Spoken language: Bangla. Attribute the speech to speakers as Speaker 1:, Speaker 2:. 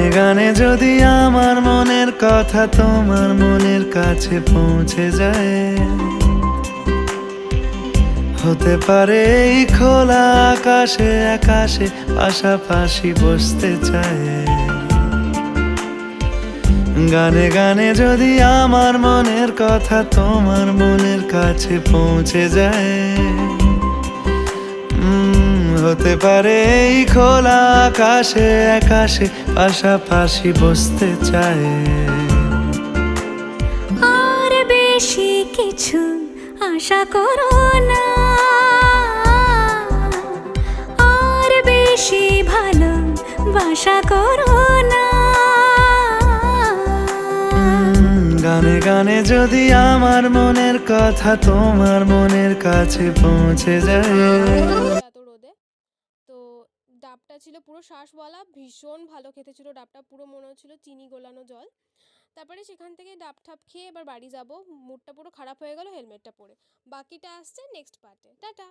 Speaker 1: গানে গানে যদি আমার মনের কথা তোমার মনের কাছে পৌঁছে যায়, হতে পারে এই খোলা আকাশে আকাশে পাশাপাশি বসতে চায়। গানে গানে যদি আমার মনের কথা তোমার মনের কাছে পৌঁছে যায়, হতে পারে এই খোলা আকাশে আকাশে পাশাপাশি বসতে চায়।
Speaker 2: আর বেশি কিছু আশা করো না, আর বেশি ভালোবাসা করো না।
Speaker 1: গানে গানে যদি আমার মনের কথা তোমার মনের কাছে পৌঁছে যায়।
Speaker 3: এত রোদে তো ডাবটা ছিল পুরো শ্বাসওয়ালা, ভীষণ ভালো খেতে ছিল ডাবটা, পুরো মনে হচ্ছিল চিনি গোলানো জল। তারপরে সেখান থেকে ডাব ঠাব খেয়ে এবার বাড়ি যাব, মুডটা পুরো খারাপ হয়ে গেল হেলমেটটা পরে। বাকিটা আসছে নেক্সট পার্টে। টাটা।